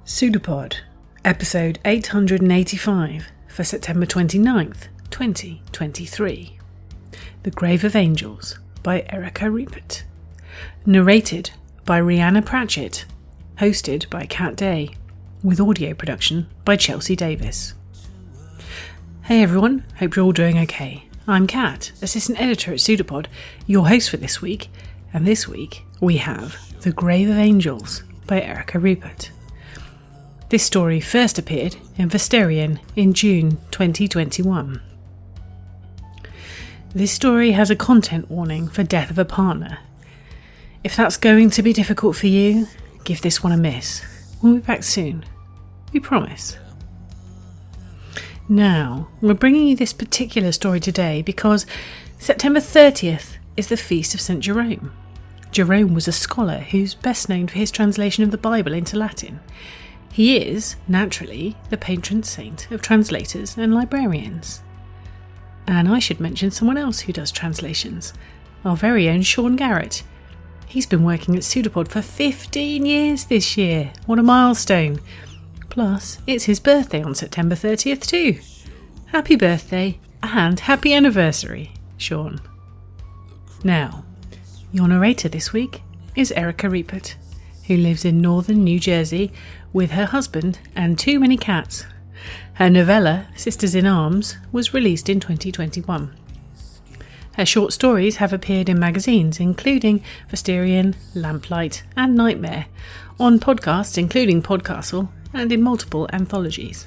PseudoPod, episode 885 for September 29th, 2023. The Grave of Angels by Erica Rupert. Narrated by Rhianna Pratchett. Hosted by Kat Day. With audio production by Chelsea Davis. Hey everyone, hope you're all doing okay. I'm Kat, assistant editor at PseudoPod, your host for this week, and this week we have The Grave of Angels by Erica Rupert. This story first appeared in Vesterian in June 2021. This story has a content warning for death of a partner. If that's going to be difficult for you, give this one a miss. We'll be back soon. We promise. Now, we're bringing you this particular story today because September 30th is the feast of St. Jerome. Jerome was a scholar who's best known for his translation of the Bible into Latin. He is, naturally, the patron saint of translators and librarians. And I should mention someone else who does translations, our very own Sean Garrett. He's been working at PseudoPod for 15 years this year. What a milestone. Plus, it's his birthday on September 30th too. Happy birthday and happy anniversary, Sean. Now, your narrator this week is Erica Rupert, who lives in northern New Jersey with her husband and too many cats. Her novella, Sisters in Arms, was released in 2021. Her short stories have appeared in magazines including Vesterian, Lamplight and Nightmare, on podcasts including Podcastle, and in multiple anthologies.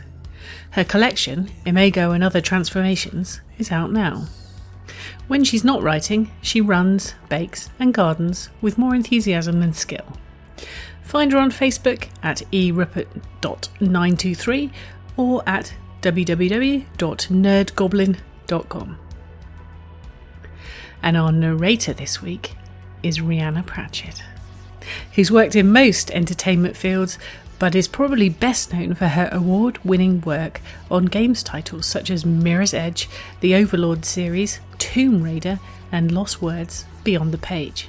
Her collection, Imago and Other Transformations, is out now. When she's not writing, she runs, bakes and gardens with more enthusiasm than skill. Find her on Facebook at erupert.923 or at www.nerdgoblin.com. And our narrator this week is Rhianna Pratchett, who's worked in most entertainment fields but is probably best known for her award-winning work on games titles such as Mirror's Edge, the Overlord series, Tomb Raider and Lost Words Beyond the Page.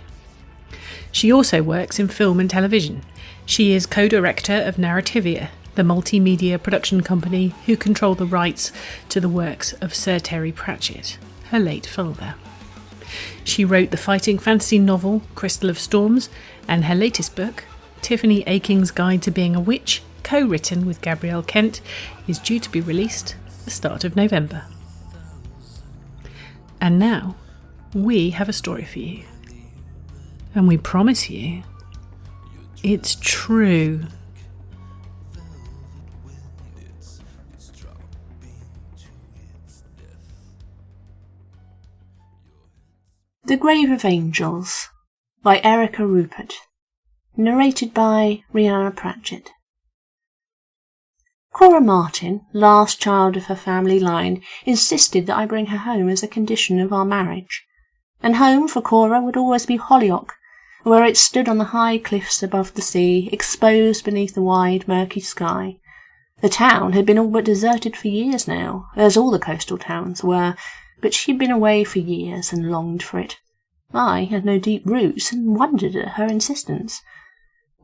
She also works in film and television. She is co-director of Narrativia, the multimedia production company who control the rights to the works of Sir Terry Pratchett, her late father. She wrote the fighting fantasy novel Crystal of Storms, and her latest book, Tiffany Aching's Guide to Being a Witch, co-written with Gabrielle Kent, is due to be released at the start of November. And now, we have a story for you. And we promise you, it's true. The Grave of Angels by Erica Rupert. Narrated by Rhianna Pratchett. Cora Martin, last child of her family line, insisted that I bring her home as a condition of our marriage. And home for Cora would always be Hollyock, where it stood on the high cliffs above the sea, exposed beneath the wide, murky sky. The town had been all but deserted for years now, as all the coastal towns were, but she'd been away for years and longed for it. I had no deep roots and wondered at her insistence.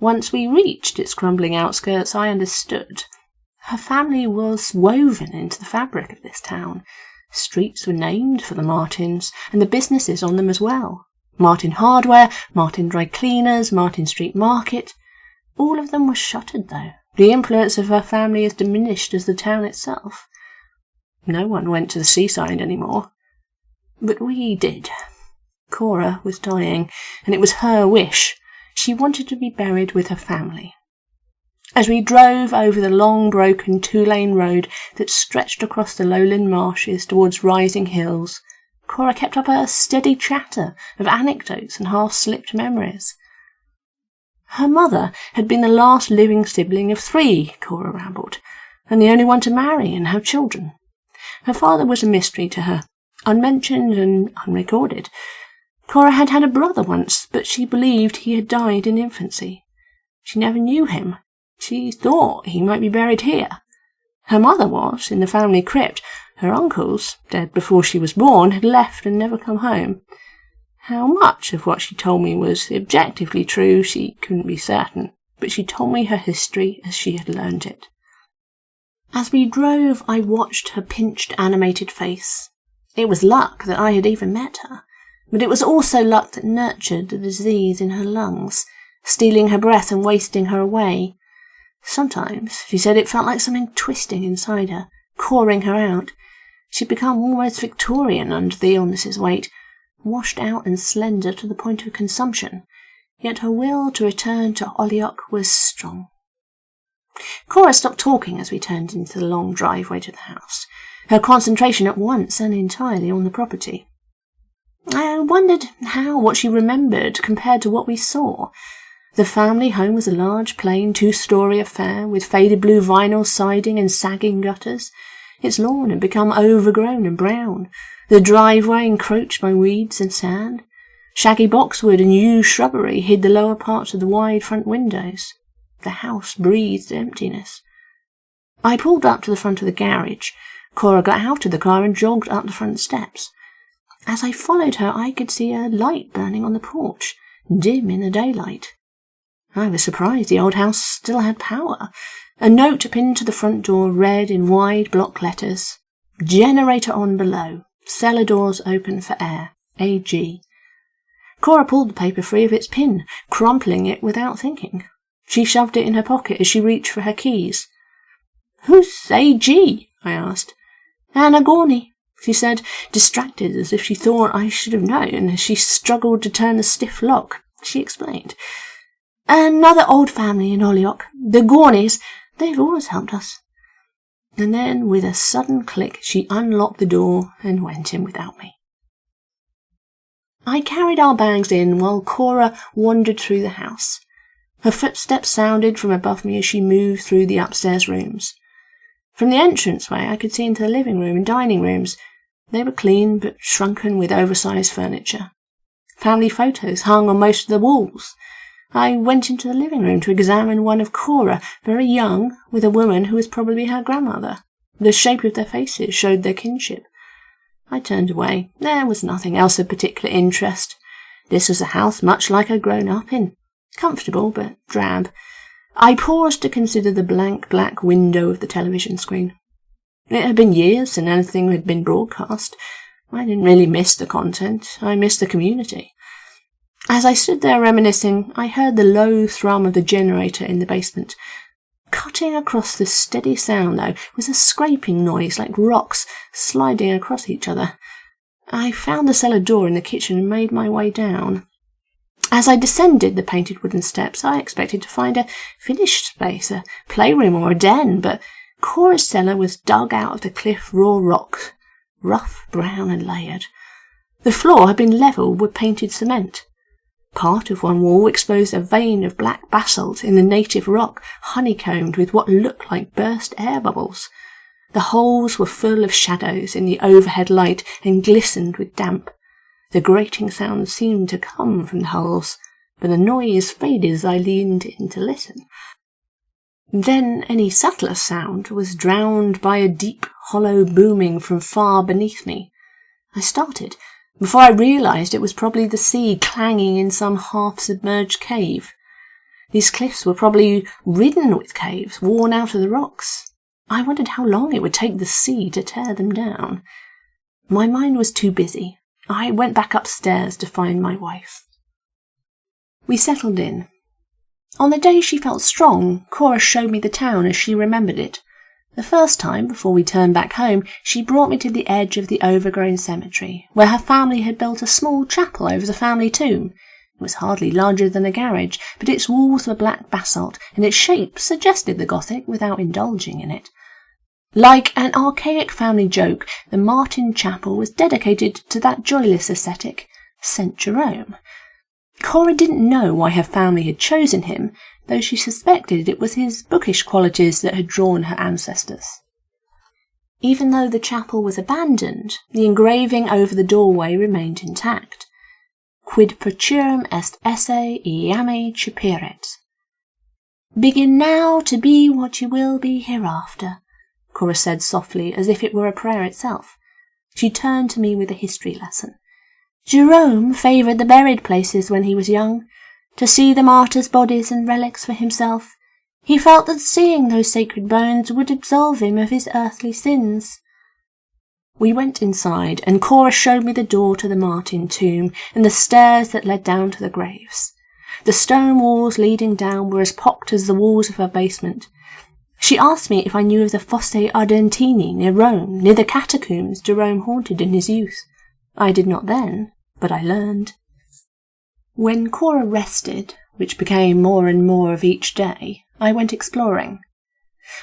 Once we reached its crumbling outskirts, I understood. Her family was woven into the fabric of this town. Streets were named for the Martins, and the businesses on them as well. Martin Hardware, Martin Dry Cleaners, Martin Street Market. All of them were shuttered, though. The influence of her family as diminished as the town itself. No one went to the seaside anymore. But we did. Cora was dying, and it was her wish. She wanted to be buried with her family. As we drove over the long, broken two-lane road that stretched across the lowland marshes towards rising hills, Cora kept up a steady chatter of anecdotes and half-slipped memories. Her mother had been the last living sibling of 3, Cora rambled, and the only one to marry and have children. Her father was a mystery to her, unmentioned and unrecorded. Cora had had a brother once, but she believed he had died in infancy. She never knew him. She thought he might be buried here. Her mother was in the family crypt. Her uncles, dead before she was born, had left and never come home. How much of what she told me was objectively true, she couldn't be certain, but she told me her history as she had learned it. As we drove, I watched her pinched, animated face. It was luck that I had even met her, but it was also luck that nurtured the disease in her lungs, stealing her breath and wasting her away. Sometimes, she said, it felt like something twisting inside her, clawing her out. She'd become almost Victorian under the illness's weight, washed out and slender to the point of consumption, yet her will to return to Holyoke was strong. Cora stopped talking as we turned into the long driveway to the house, her concentration at once and entirely on the property. I wondered how what she remembered compared to what we saw. The family home was a large, plain, 2-story affair with faded blue vinyl siding and sagging gutters. Its lawn had become overgrown and brown, the driveway encroached by weeds and sand. Shaggy boxwood and yew shrubbery hid the lower parts of the wide front windows. The house breathed emptiness. I pulled up to the front of the garage. Cora got out of the car and jogged up the front steps. As I followed her, I could see a light burning on the porch, dim in the daylight. I was surprised the old house still had power. A note pinned to the front door read in wide block letters, "Generator on below. Cellar doors open for air. A.G." Cora pulled the paper free of its pin, crumpling it without thinking. She shoved it in her pocket as she reached for her keys. "Who's A.G.?" I asked. "Anna Gorney," she said, distracted as if she thought I should have known. As she struggled to turn the stiff lock, she explained. "Another old family in Holyoke. The Gorneys. They've always helped us." And then, with a sudden click, she unlocked the door and went in without me. I carried our bags in while Cora wandered through the house. Her footsteps sounded from above me as she moved through the upstairs rooms. From the entranceway I could see into the living room and dining rooms. They were clean but shrunken with oversized furniture. Family photos hung on most of the walls. I went into the living room to examine one of Cora, very young, with a woman who was probably her grandmother. The shape of their faces showed their kinship. I turned away. There was nothing else of particular interest. This was a house much like I'd grown up in. Comfortable, but drab. I paused to consider the blank black window of the television screen. It had been years since anything had been broadcast. I didn't really miss the content. I missed the community. As I stood there reminiscing, I heard the low thrum of the generator in the basement. Cutting across the steady sound, though, was a scraping noise like rocks sliding across each other. I found the cellar door in the kitchen and made my way down. As I descended the painted wooden steps, I expected to find a finished space, a playroom or a den, but Cora's cellar was dug out of the cliff raw rock, rough, brown and layered. The floor had been levelled with painted cement. Part of one wall exposed a vein of black basalt in the native rock, honeycombed with what looked like burst air bubbles. The holes were full of shadows in the overhead light and glistened with damp. The grating sound seemed to come from the holes, but the noise faded as I leaned in to listen. Then any subtler sound was drowned by a deep, hollow booming from far beneath me. I started. Before I realised it was probably the sea clanging in some half-submerged cave. These cliffs were probably ridden with caves, worn out of the rocks. I wondered how long it would take the sea to tear them down. My mind was too busy. I went back upstairs to find my wife. We settled in. On the day she felt strong, Cora showed me the town as she remembered it. The first time, before we turned back home, she brought me to the edge of the overgrown cemetery, where her family had built a small chapel over the family tomb. It was hardly larger than a garage, but its walls were black basalt, and its shape suggested the Gothic without indulging in it. Like an archaic family joke, the Martin Chapel was dedicated to that joyless ascetic, St. Jerome. Cora didn't know why her family had chosen him, though she suspected it was his bookish qualities that had drawn her ancestors. Even though the chapel was abandoned, the engraving over the doorway remained intact. Quid procurum est esse iame ceperet. Begin now to be what you will be hereafter, Cora said softly, as if it were a prayer itself. She turned to me with a history lesson. Jerome favoured the buried places when he was young. to see the martyrs' bodies and relics for himself. He felt that seeing those sacred bones would absolve him of his earthly sins. We went inside, and Cora showed me the door to the Martin tomb and the stairs that led down to the graves. The stone walls leading down were as pocked as the walls of her basement. She asked me if I knew of the Fosse Ardentini near Rome, near the catacombs Jerome haunted in his youth. I did not then, but I learned. When Cora rested, which became more and more of each day, I went exploring.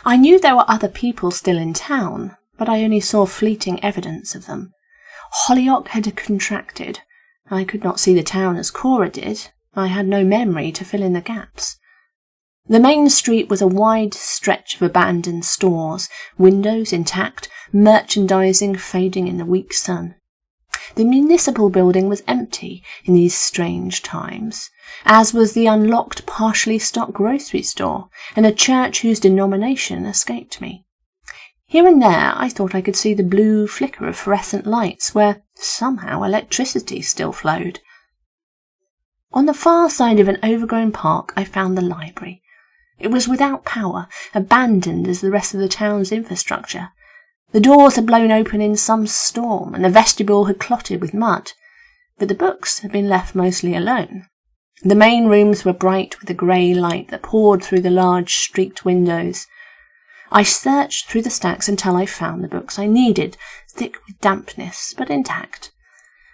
I knew there were other people still in town, but I only saw fleeting evidence of them. Hollyock had contracted. I could not see the town as Cora did. I had no memory to fill in the gaps. The main street was a wide stretch of abandoned stores, windows intact, merchandising fading in the weak sun. The municipal building was empty in these strange times, as was the unlocked, partially stocked grocery store, and a church whose denomination escaped me. Here and there I thought I could see the blue flicker of fluorescent lights where somehow electricity still flowed. On the far side of an overgrown park I found the library. It was without power, abandoned as the rest of the town's infrastructure. The doors had blown open in some storm, and the vestibule had clotted with mud, but the books had been left mostly alone. The main rooms were bright with the grey light that poured through the large streaked windows. I searched through the stacks until I found the books I needed, thick with dampness, but intact.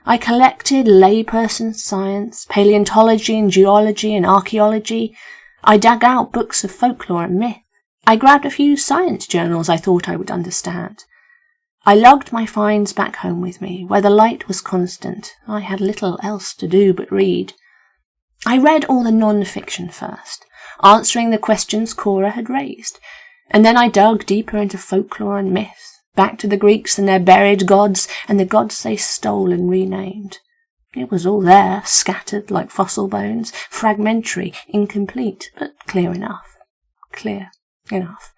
I collected layperson science, paleontology and geology and archaeology. I dug out books of folklore and myth. I grabbed a few science journals I thought I would understand. I lugged my finds back home with me, where the light was constant. I had little else to do but read. I read all the non-fiction first, answering the questions Cora had raised, and then I dug deeper into folklore and myth, back to the Greeks and their buried gods, and the gods they stole and renamed. It was all there, scattered like fossil bones, fragmentary, incomplete, but clear enough. Clear enough.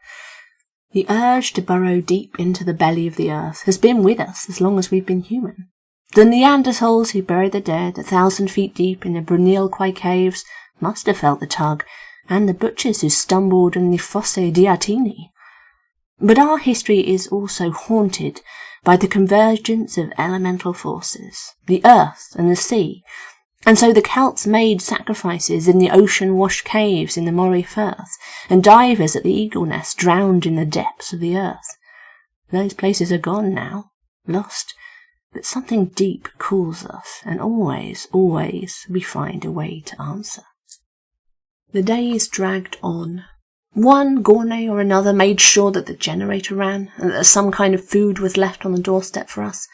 The urge to burrow deep into the belly of the earth has been with us as long as we've been human. The Neanderthals who buried the dead 1,000 feet deep in the Brunilquai caves must have felt the tug, and the butchers who stumbled in the Fosse Diatini. But our history is also haunted by the convergence of elemental forces, the earth and the sea, and so the Celts made sacrifices in the ocean-washed caves in the Moray Firth, and divers at the Eagle Nest drowned in the depths of the earth. Those places are gone now, lost, but something deep calls us, and always, always we find a way to answer. The days dragged on. One Gournay or another made sure that the generator ran, and that some kind of food was left on the doorstep for us.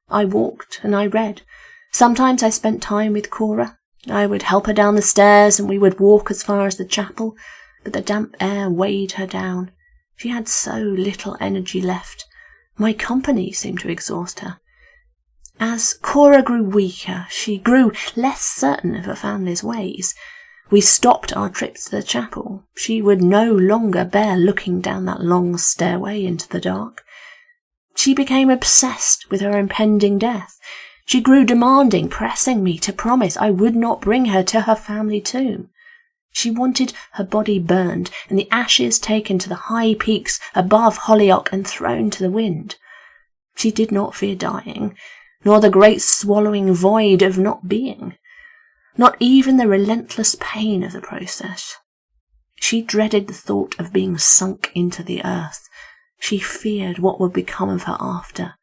I walked and I read. Sometimes I spent time with Cora. I would help her down the stairs, and we would walk as far as the chapel, but the damp air weighed her down. She had so little energy left. My company seemed to exhaust her. As Cora grew weaker, she grew less certain of her family's ways. We stopped our trips to the chapel. She would no longer bear looking down that long stairway into the dark. She became obsessed with her impending death. She grew demanding, pressing me to promise I would not bring her to her family tomb. She wanted her body burned and the ashes taken to the high peaks above Hollyock and thrown to the wind. She did not fear dying, nor the great swallowing void of not being. Not even the relentless pain of the process. She dreaded the thought of being sunk into the earth. She feared what would become of her after.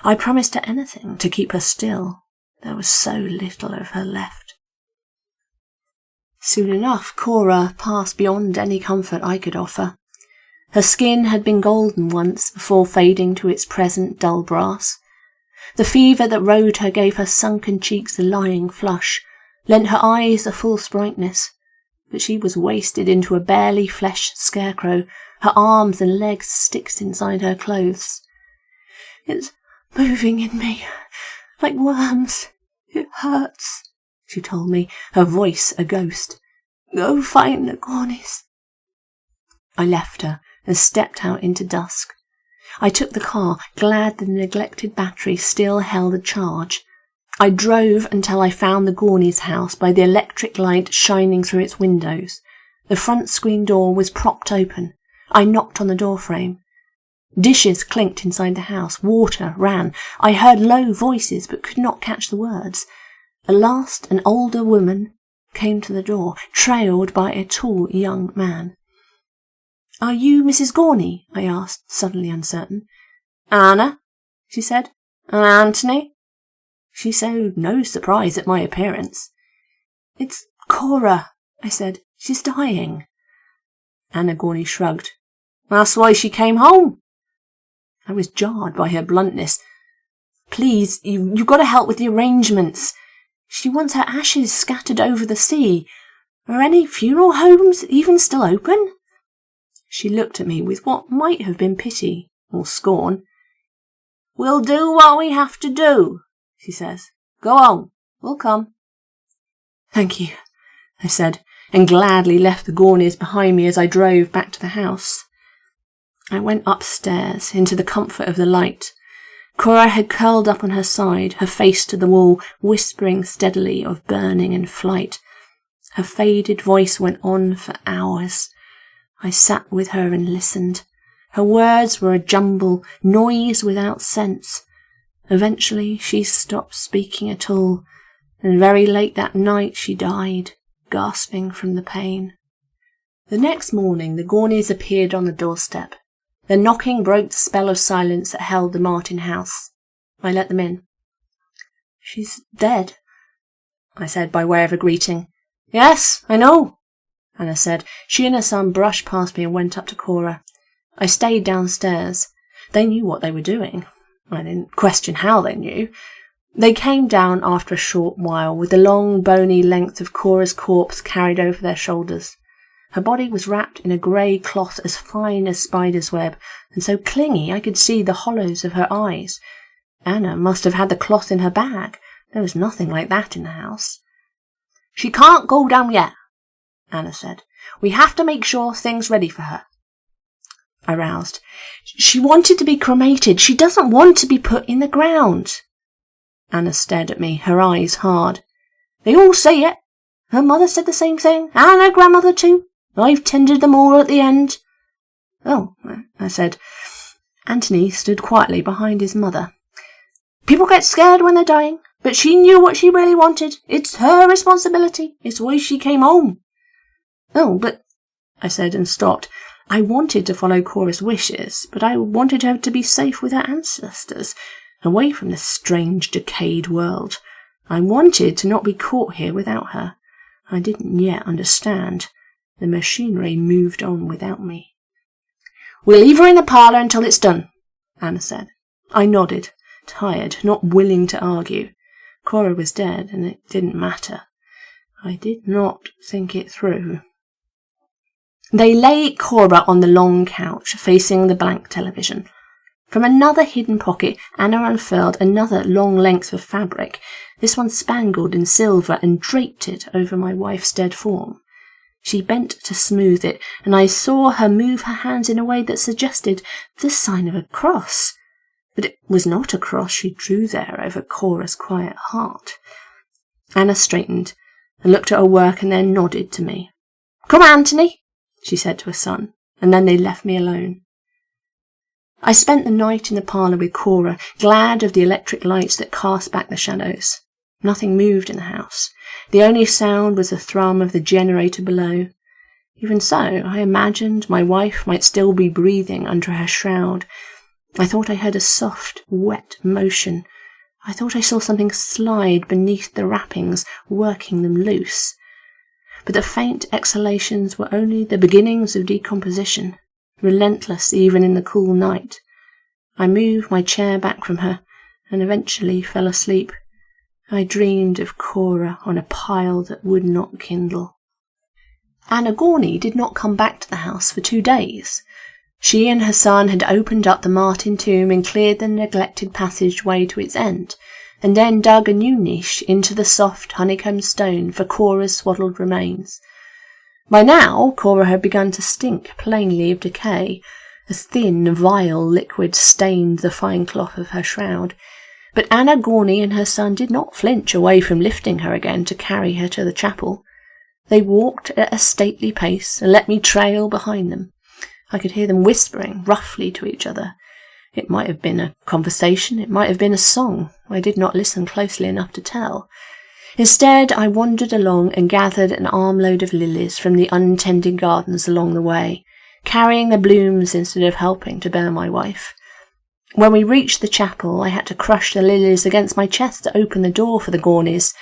I promised her anything to keep her still. There was so little of her left. Soon enough, Cora passed beyond any comfort I could offer. Her skin had been golden once before fading to its present dull brass. The fever that rode her gave her sunken cheeks a lying flush, lent her eyes a false brightness, but she was wasted into a barely fleshed scarecrow, her arms and legs sticks inside her clothes. "It's moving in me, like worms. It hurts," she told me, her voice a ghost. "Go find the Cornies." I left her and stepped out into dusk. I took the car, glad the neglected battery still held a charge. I drove until I found the Gorneys' house by the electric light shining through its windows. The front screen door was propped open. I knocked on the doorframe. Dishes clinked inside the house. Water ran. I heard low voices but could not catch the words. At last an older woman came to the door, trailed by a tall young man. "Are you Mrs. Gorney?" I asked, suddenly uncertain. "Anna," she said. "And Anthony?" She showed no surprise at my appearance. "It's Cora," I said. "She's dying." Anna Gorney shrugged. "That's why she came home." I was jarred by her bluntness. "Please, you've got to help with the arrangements. She wants her ashes scattered over the sea. Are any funeral homes even still open?" She looked at me with what might have been pity or scorn. "We'll do what we have to do," she says. "Go on, we'll come." "Thank you," I said, and gladly left the Gorneys behind me as I drove back to the house. I went upstairs into the comfort of the light. Cora had curled up on her side, her face to the wall, whispering steadily of burning and flight. Her faded voice went on for hours. I sat with her and listened. Her words were a jumble, noise without sense. Eventually she stopped speaking at all, and very late that night she died, gasping from the pain. The next morning the Gorneys appeared on the doorstep. Their knocking broke the spell of silence that held the Martin house. I let them in. "She's dead," I said by way of a greeting. "Yes, I know," Anna said. She and her son brushed past me and went up to Cora. I stayed downstairs. They knew what they were doing. I didn't question how they knew. They came down after a short while, with the long, bony length of Cora's corpse carried over their shoulders. Her body was wrapped in a grey cloth as fine as spider's web, and so clingy I could see the hollows of her eyes. Anna must have had the cloth in her bag. There was nothing like that in the house. "She can't go down yet," Anna said. "We have to make sure things ready for her." I roused. "She wanted to be cremated. She doesn't want to be put in the ground." Anna stared at me, her eyes hard. "They all say it. Her mother said the same thing, and her grandmother too. I've tended them all at the end." "Oh," I said. Anthony stood quietly behind his mother. "People get scared when they're dying, but she knew what she really wanted. It's her responsibility. It's why she came home." "Oh, but," I said and stopped. I wanted to follow Cora's wishes, but I wanted her to be safe with her ancestors, away from this strange, decayed world. I wanted to not be caught here without her. I didn't yet understand. The machinery moved on without me. "We'll leave her in the parlour until it's done," Anna said. I nodded, tired, not willing to argue. Cora was dead, and it didn't matter. I did not think it through. They laid Cora on the long couch, facing the blank television. From another hidden pocket, Anna unfurled another long length of fabric, this one spangled in silver, and draped it over my wife's dead form. She bent to smooth it, and I saw her move her hands in a way that suggested the sign of a cross. But it was not a cross she drew there over Cora's quiet heart. Anna straightened and looked at her work and then nodded to me. "Come, Anthony," she said to her son, and then they left me alone. I spent the night in the parlour with Cora, glad of the electric lights that cast back the shadows. Nothing moved in the house. The only sound was the thrum of the generator below. Even so, I imagined my wife might still be breathing under her shroud. I thought I heard a soft, wet motion. I thought I saw something slide beneath the wrappings, working them loose. But the faint exhalations were only the beginnings of decomposition, relentless even in the cool night. I moved my chair back from her, and eventually fell asleep. I dreamed of Cora on a pile that would not kindle. Anna Gorney did not come back to the house for 2 days. She and her son had opened up the Martin tomb and cleared the neglected passageway to its end, and then dug a new niche into the soft honeycomb stone for Cora's swaddled remains. By now, Cora had begun to stink plainly of decay. A thin, vile liquid stained the fine cloth of her shroud. But Anna Gorney and her son did not flinch away from lifting her again to carry her to the chapel. They walked at a stately pace and let me trail behind them. I could hear them whispering roughly to each other. It might have been a conversation, it might have been a song. I did not listen closely enough to tell. Instead, I wandered along and gathered an armload of lilies from the untended gardens along the way, carrying the blooms instead of helping to bear my wife. When we reached the chapel, I had to crush the lilies against my chest to open the door for the Gorneys.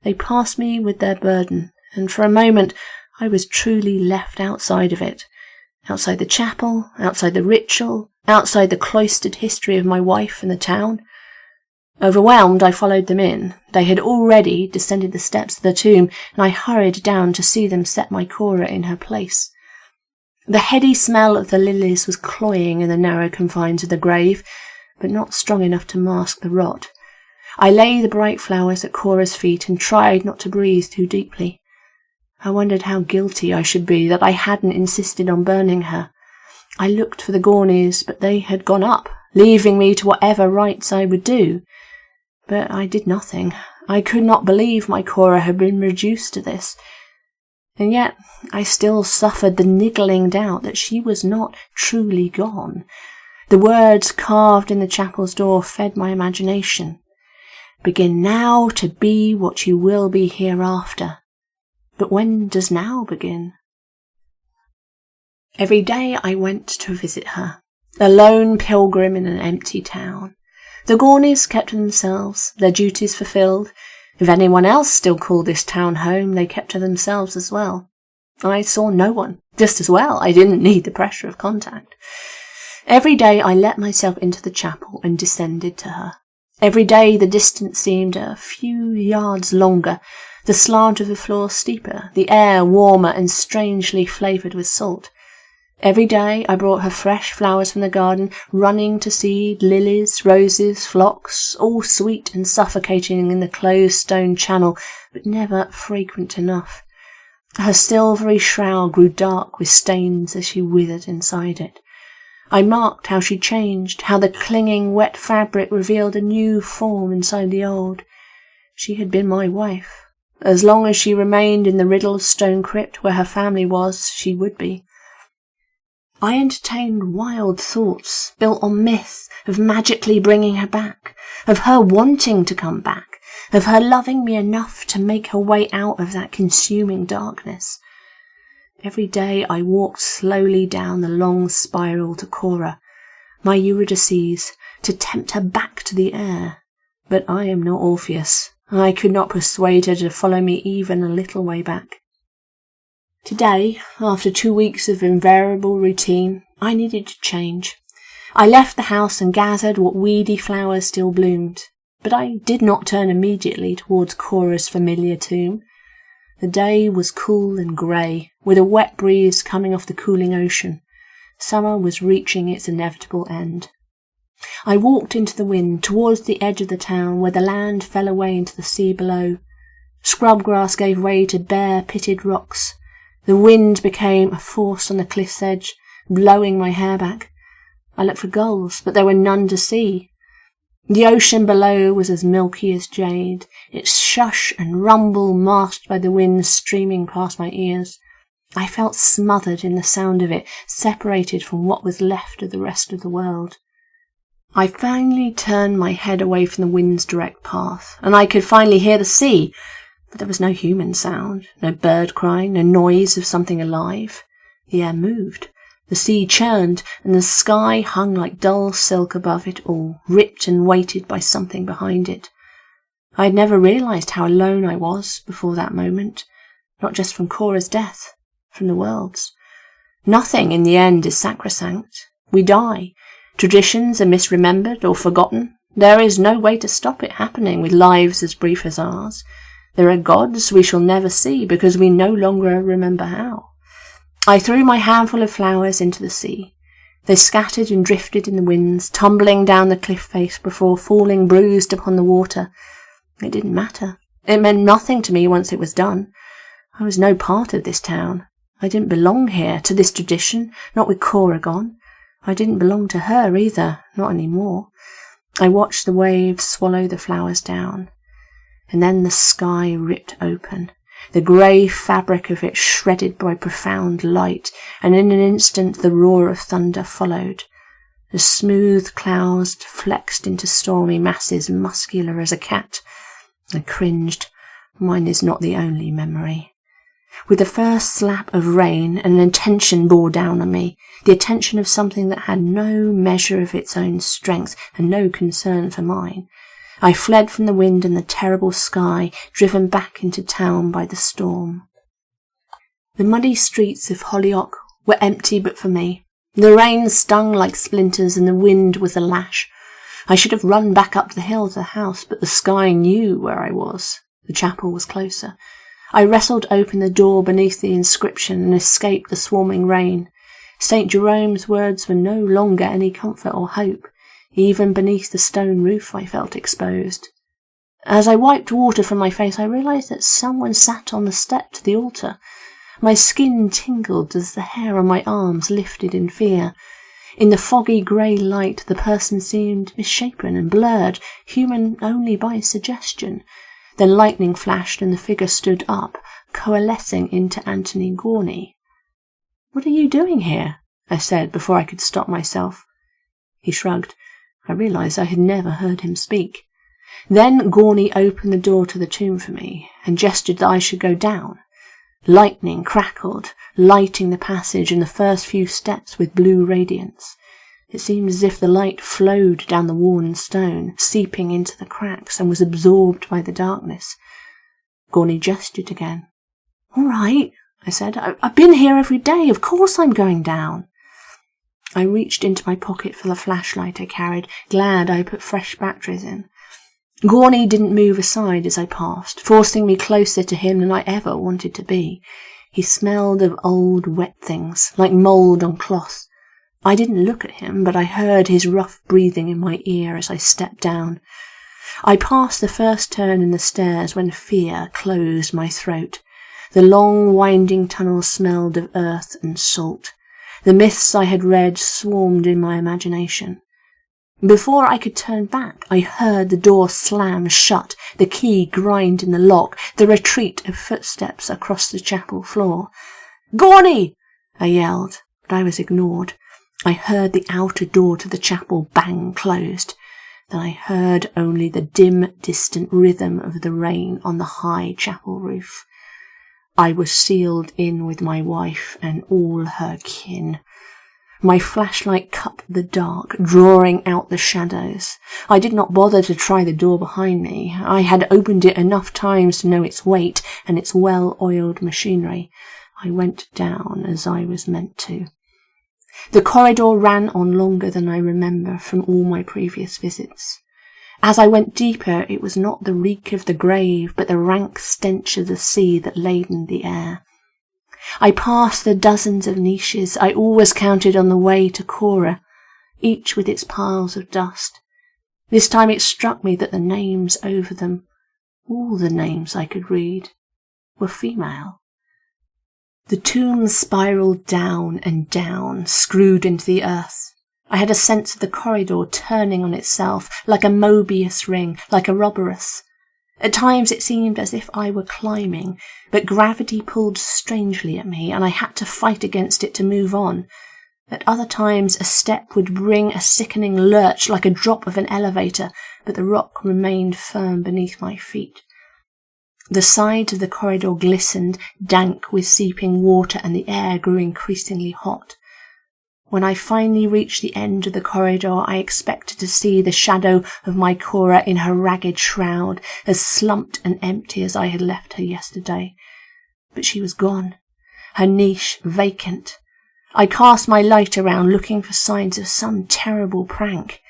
They passed me with their burden, and for a moment I was truly left outside of it. Outside the chapel, outside the ritual, outside the cloistered history of my wife and the town. Overwhelmed, I followed them in. They had already descended the steps of the tomb, and I hurried down to see them set my Cora in her place. The heady smell of the lilies was cloying in the narrow confines of the grave, but not strong enough to mask the rot. I lay the bright flowers at Cora's feet and tried not to breathe too deeply. I wondered how guilty I should be that I hadn't insisted on burning her. I looked for the Gorneys, but they had gone up, leaving me to whatever rites I would do. But I did nothing. I could not believe my Cora had been reduced to this. And yet I still suffered the niggling doubt that she was not truly gone. The words carved in the chapel's door fed my imagination. Begin now to be what you will be hereafter. But when does now begin? Every day I went to visit her, a lone pilgrim in an empty town. The Gorneys kept to themselves, their duties fulfilled. If anyone else still called this town home, they kept to themselves as well. I saw no one. Just as well, I didn't need the pressure of contact. Every day I let myself into the chapel and descended to her. Every day the distance seemed a few yards longer, the slant of the floor steeper, the air warmer and strangely flavoured with salt. Every day I brought her fresh flowers from the garden, running to seed, lilies, roses, phlox, all sweet and suffocating in the closed stone channel, but never fragrant enough. Her silvery shroud grew dark with stains as she withered inside it. I marked how she changed, how the clinging wet fabric revealed a new form inside the old. She had been my wife. As long as she remained in the riddled stone crypt where her family was, she would be. I entertained wild thoughts, built on myth, of magically bringing her back, of her wanting to come back, of her loving me enough to make her way out of that consuming darkness. Every day I walked slowly down the long spiral to Cora, my Eurydice, to tempt her back to the air. But I am not Orpheus. I could not persuade her to follow me even a little way back. Today, after 2 weeks of invariable routine, I needed to change. I left the house and gathered what weedy flowers still bloomed, but I did not turn immediately towards Cora's familiar tomb. The day was cool and grey, with a wet breeze coming off the cooling ocean. Summer was reaching its inevitable end. I walked into the wind towards the edge of the town where the land fell away into the sea below. Scrub grass gave way to bare, pitted rocks. The wind became a force on the cliff's edge, blowing my hair back. I looked for gulls, but there were none to see. The ocean below was as milky as jade, its shush and rumble masked by the wind streaming past my ears. I felt smothered in the sound of it, separated from what was left of the rest of the world. I finally turned my head away from the wind's direct path, and I could finally hear the sea, but there was no human sound, no bird crying, no noise of something alive. The air moved. The sea churned, and the sky hung like dull silk above it all, ripped and weighted by something behind it. I had never realised how alone I was before that moment, not just from Cora's death, from the world's. Nothing in the end is sacrosanct. We die. Traditions are misremembered or forgotten. There is no way to stop it happening with lives as brief as ours. There are gods we shall never see because we no longer remember how. I threw my handful of flowers into the sea. They scattered and drifted in the winds, tumbling down the cliff face before falling bruised upon the water. It didn't matter. It meant nothing to me once it was done. I was no part of this town. I didn't belong here, to this tradition, not with Cora gone. I didn't belong to her either, not any more. I watched the waves swallow the flowers down, and then the sky ripped open, the grey fabric of it shredded by profound light, and in an instant the roar of thunder followed. The smooth clouds flexed into stormy masses muscular as a cat. I cringed. Mine is not the only memory. With the first slap of rain, an attention bore down on me, the attention of something that had no measure of its own strength and no concern for mine. I fled from the wind and the terrible sky, driven back into town by the storm. The muddy streets of Hollyock were empty but for me. The rain stung like splinters and the wind was a lash. I should have run back up the hill to the house, but the sky knew where I was. The chapel was closer. I wrestled open the door beneath the inscription and escaped the swarming rain. St. Jerome's words were no longer any comfort or hope. Even beneath the stone roof I felt exposed. As I wiped water from my face, I realised that someone sat on the step to the altar. My skin tingled as the hair on my arms lifted in fear. In the foggy grey light, the person seemed misshapen and blurred, human only by suggestion. Then lightning flashed and the figure stood up, coalescing into Anthony Gorney. "What are you doing here?" I said before I could stop myself. He shrugged. I realised I had never heard him speak. Then Gorney opened the door to the tomb for me and gestured that I should go down. Lightning crackled, lighting the passage and the first few steps with blue radiance. It seemed as if the light flowed down the worn stone, seeping into the cracks, and was absorbed by the darkness. Gorney gestured again. "All right," I said. "I've been here every day. Of course I'm going down." I reached into my pocket for the flashlight I carried, glad I put fresh batteries in. Gorney didn't move aside as I passed, forcing me closer to him than I ever wanted to be. He smelled of old wet things, like mould on cloth. I didn't look at him, but I heard his rough breathing in my ear as I stepped down. I passed the first turn in the stairs when fear closed my throat. The long, winding tunnel smelled of earth and salt. The myths I had read swarmed in my imagination. Before I could turn back, I heard the door slam shut, the key grind in the lock, the retreat of footsteps across the chapel floor. "Gorney!" I yelled, but I was ignored. I heard the outer door to the chapel bang closed. Then I heard only the dim, distant rhythm of the rain on the high chapel roof. I was sealed in with my wife and all her kin. My flashlight cut the dark, drawing out the shadows. I did not bother to try the door behind me. I had opened it enough times to know its weight and its well-oiled machinery. I went down as I was meant to. The corridor ran on longer than I remember from all my previous visits. As I went deeper, it was not the reek of the grave, but the rank stench of the sea that laden the air. I passed the dozens of niches I always counted on the way to Cora, each with its piles of dust. This time it struck me that the names over them, all the names I could read, were female. The tombs spiralled down and down, screwed into the earth. I had a sense of the corridor turning on itself, like a Mobius ring, like a Ouroboros. At times it seemed as if I were climbing, but gravity pulled strangely at me, and I had to fight against it to move on. At other times a step would bring a sickening lurch like a drop of an elevator, but the rock remained firm beneath my feet. The sides of the corridor glistened, dank with seeping water, and the air grew increasingly hot. When I finally reached the end of the corridor, I expected to see the shadow of my Cora in her ragged shroud, as slumped and empty as I had left her yesterday. But she was gone, her niche vacant. I cast my light around, looking for signs of some terrible prank.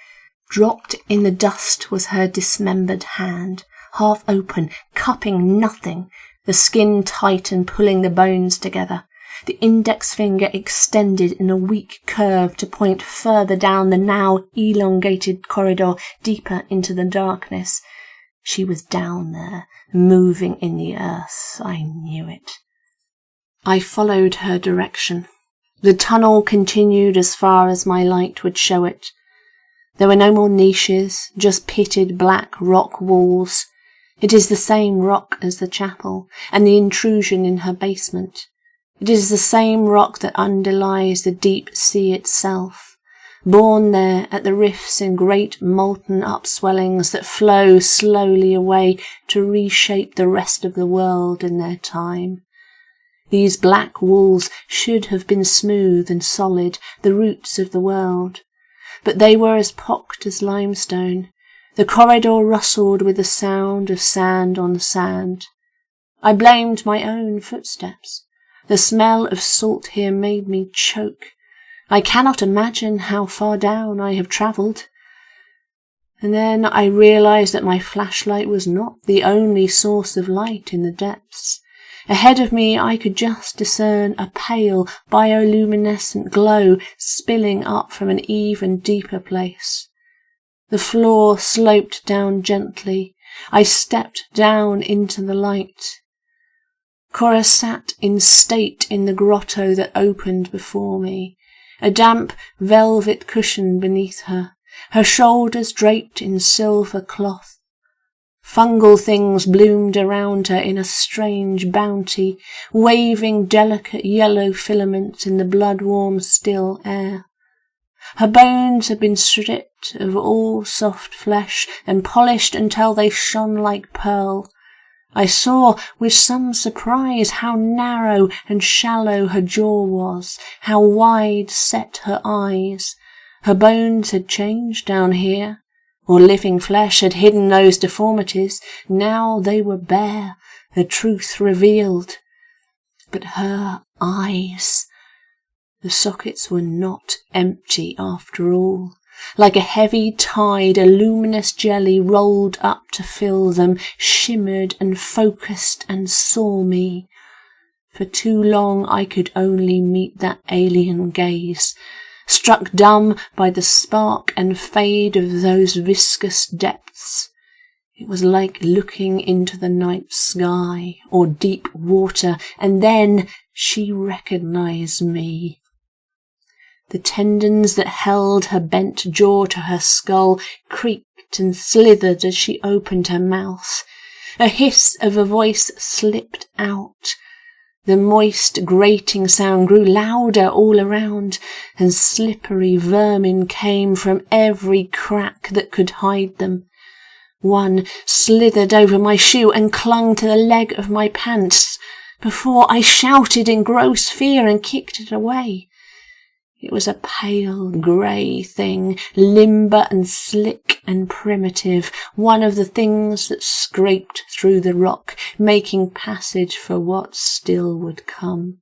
Dropped in the dust was her dismembered hand, half open, cupping nothing, the skin tight and pulling the bones together. The index finger extended in a weak curve to point further down the now elongated corridor, deeper into the darkness. She was down there, moving in the earth. I knew it. I followed her direction. The tunnel continued as far as my light would show it. There were no more niches, just pitted black rock walls. It is the same rock as the chapel, and the intrusion in her basement. It is the same rock that underlies the deep sea itself, born there at the rifts in great molten upswellings that flow slowly away to reshape the rest of the world in their time. These black walls should have been smooth and solid, the roots of the world, but they were as pocked as limestone. The corridor rustled with the sound of sand on sand. I blamed my own footsteps. The smell of salt here made me choke. I cannot imagine how far down I have travelled. And then I realised that my flashlight was not the only source of light in the depths. Ahead of me I could just discern a pale, bioluminescent glow spilling up from an even deeper place. The floor sloped down gently. I stepped down into the light. Cora sat in state in the grotto that opened before me, a damp velvet cushion beneath her, her shoulders draped in silver cloth. Fungal things bloomed around her in a strange bounty, waving delicate yellow filaments in the blood-warm still air. Her bones had been stripped of all soft flesh and polished until they shone like pearl. I saw with some surprise how narrow and shallow her jaw was, how wide set her eyes. Her bones had changed down here, or living flesh had hidden those deformities. Now they were bare, the truth revealed. But her eyes, the sockets were not empty after all. Like a heavy tide, a luminous jelly rolled up to fill them, shimmered and focused and saw me. For too long I could only meet that alien gaze, struck dumb by the spark and fade of those viscous depths. It was like looking into the night sky or deep water, and then she recognized me. The tendons that held her bent jaw to her skull creaked and slithered as she opened her mouth. A hiss of a voice slipped out. The moist, grating sound grew louder all around, and slippery vermin came from every crack that could hide them. One slithered over my shoe and clung to the leg of my pants, before I shouted in gross fear and kicked it away. It was a pale grey thing, limber and slick and primitive, one of the things that scraped through the rock, making passage for what still would come.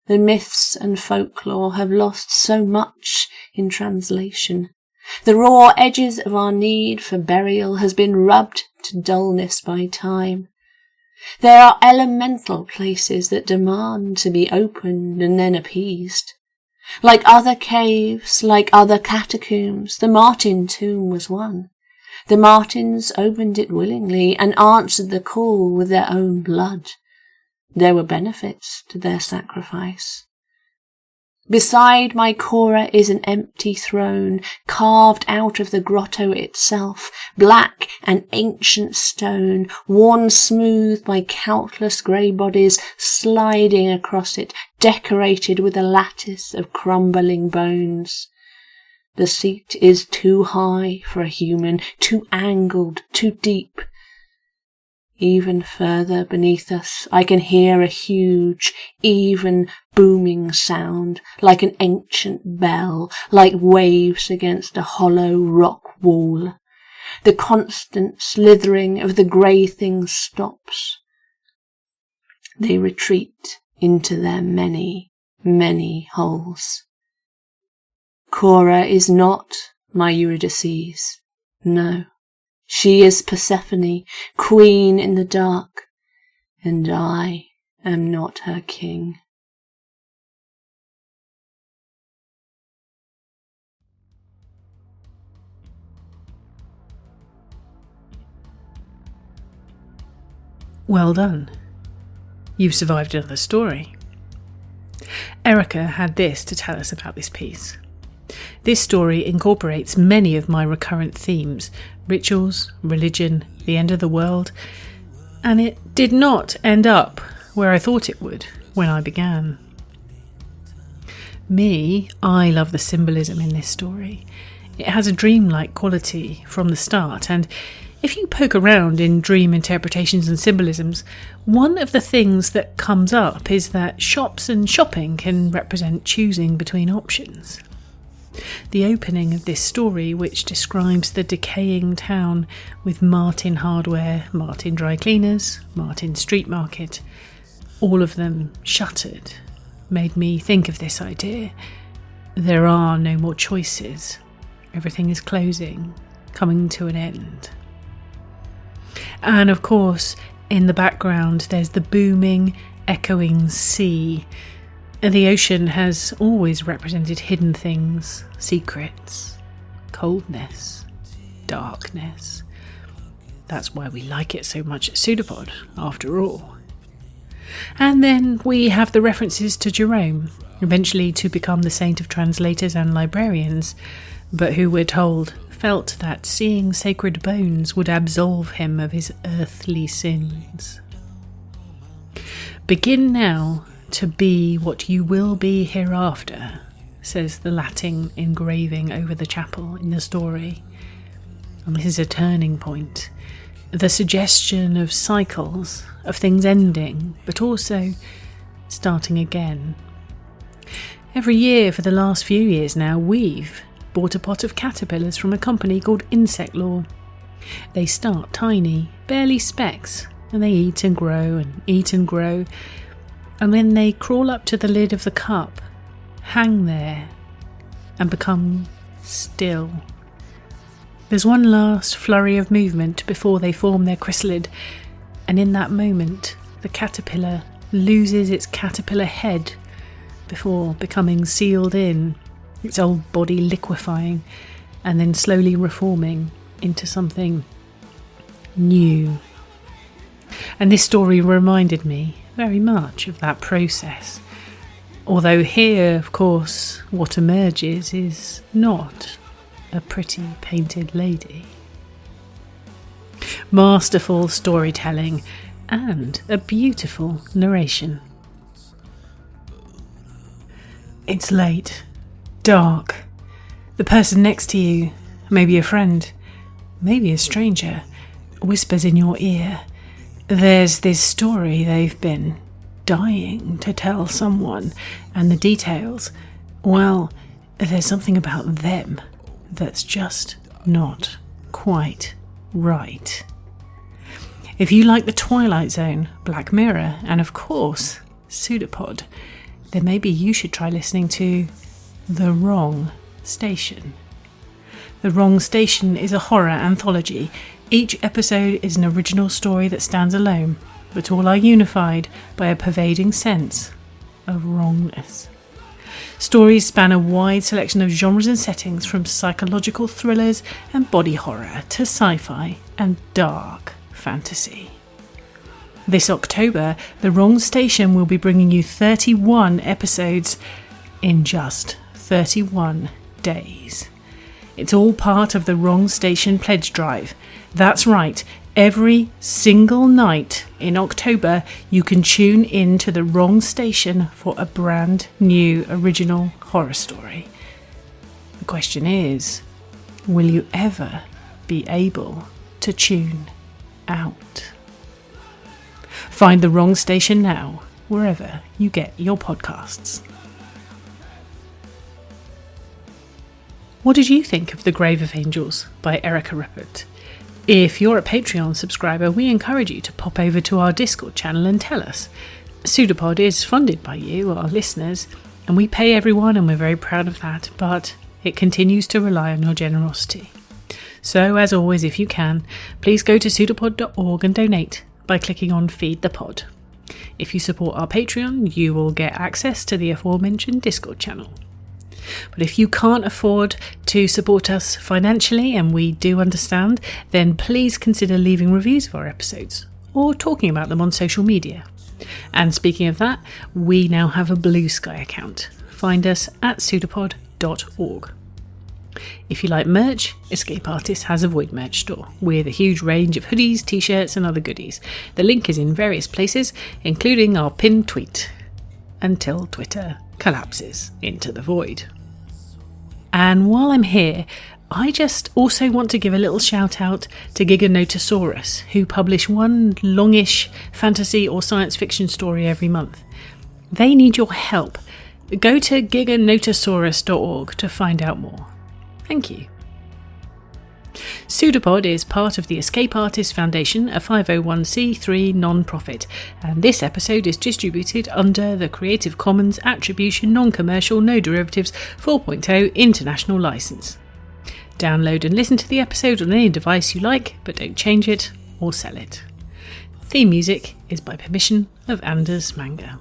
The myths and folklore have lost so much in translation. The raw edges of our need for burial has been rubbed to dullness by time. There are elemental places that demand to be opened and then appeased. Like other caves, like other catacombs, the Martin tomb was one. The Martins opened it willingly and answered the call with their own blood. There were benefits to their sacrifice. Beside my Cora is an empty throne, carved out of the grotto itself, black and ancient stone, worn smooth by countless grey bodies sliding across it, decorated with a lattice of crumbling bones. The seat is too high for a human, too angled, too deep. Even further beneath us, I can hear a huge, even, booming sound, like an ancient bell, like waves against a hollow rock wall. The constant slithering of the grey things stops. They retreat into their many, many holes. Cora is not my Eurydice. No. She is Persephone, queen in the dark, and I am not her king. Well done. You've survived another story. Erica had this to tell us about this piece. This story incorporates many of my recurrent themes: rituals, religion, the end of the world, and it did not end up where I thought it would when I began. I love the symbolism in this story. It has a dreamlike quality from the start, and if you poke around in dream interpretations and symbolisms, one of the things that comes up is that shops and shopping can represent choosing between options. The opening of this story, which describes the decaying town with Martin Hardware, Martin Dry Cleaners, Martin Street Market, all of them shuttered, made me think of this idea. There are no more choices. Everything is closing, coming to an end. And of course, in the background, there's the booming, echoing sea. And the ocean has always represented hidden things, secrets, coldness, darkness. That's why we like it so much at PseudoPod, after all. And then we have the references to Jerome, eventually to become the saint of translators and librarians, but who, we're told, felt that seeing sacred bones would absolve him of his earthly sins. Begin now to be what you will be hereafter, says the Latin engraving over the chapel in the story. And this is a turning point. The suggestion of cycles, of things ending, but also starting again. Every year for the last few years now, we've bought a pot of caterpillars from a company called Insect Law. They start tiny, barely specks, and they eat and grow and eat and grow, and then they crawl up to the lid of the cup, hang there, and become still. There's one last flurry of movement before they form their chrysalid, and in that moment the caterpillar loses its caterpillar head before becoming sealed in, its old body liquefying and then slowly reforming into something new. And this story reminded me very much of that process. Although here, of course, what emerges is not a pretty painted lady. Masterful storytelling and a beautiful narration. It's late. Dark. The person next to you, maybe a friend, maybe a stranger, whispers in your ear, there's this story they've been dying to tell someone, and the details, well, there's something about them that's just not quite right. If you like The Twilight Zone, Black Mirror, and of course, PseudoPod, then maybe you should try listening to The Wrong Station. The Wrong Station is a horror anthology. Each episode is an original story that stands alone, but all are unified by a pervading sense of wrongness. Stories span a wide selection of genres and settings, from psychological thrillers and body horror to sci-fi and dark fantasy. This October, The Wrong Station will be bringing you 31 episodes in just 31 days. It's all part of the Wrong Station pledge drive. That's right, every single night in October you can tune in to The Wrong Station for a brand new original horror story. The question is, will you ever be able to tune out? Find The Wrong Station now, wherever you get your podcasts. What did you think of The Grave of Angels by Erica Rippert? If you're a Patreon subscriber, we encourage you to pop over to our Discord channel and tell us. PseudoPod is funded by you, our listeners, and we pay everyone, and we're very proud of that, but it continues to rely on your generosity. So, as always, if you can, please go to pseudopod.org and donate by clicking on Feed the Pod. If you support our Patreon, you will get access to the aforementioned Discord channel. But if you can't afford to support us financially, and we do understand, then please consider leaving reviews of our episodes or talking about them on social media. And speaking of that, we now have a Blue Sky account. Find us at pseudopod.org. If you like merch, Escape Artists has a Void merch store with a huge range of hoodies, t-shirts and other goodies. The link is in various places, including our pinned tweet, until Twitter collapses into the void. And while I'm here, I just also want to give a little shout out to Giganotosaurus, who publish one longish fantasy or science fiction story every month. They need your help. Go to giganotosaurus.org to find out more. Thank you. PseudoPod is part of the Escape Artists Foundation, a 501c3 non-profit, and this episode is distributed under the Creative Commons Attribution Non-Commercial No Derivatives 4.0 International License. Download and listen to the episode on any device you like, but don't change it or sell it. Theme music is by permission of Anders Manga.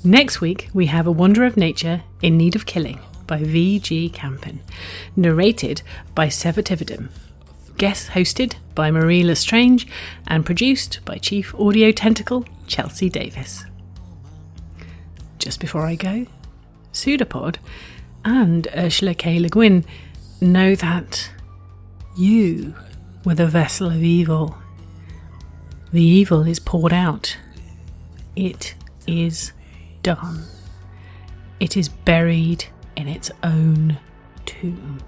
Next week we have A Wonder of Nature in Need of Killing by V.G. Campen, narrated by Sevatividum, guest hosted by Marie Lestrange, and produced by Chief Audio Tentacle Chelsea Davis. Just before I go, Pseudopod and Ursula K. Le Guin know that you were the vessel of evil. The evil is poured out. It is done. It is buried in its own tomb.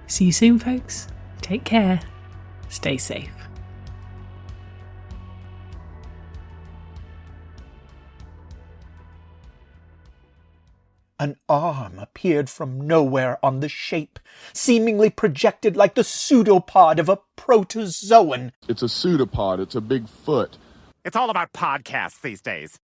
See you soon, folks. Take care. Stay safe. An arm appeared from nowhere on the shape, seemingly projected like the pseudopod of a protozoan. It's a pseudopod. It's a big foot. It's all about podcasts these days.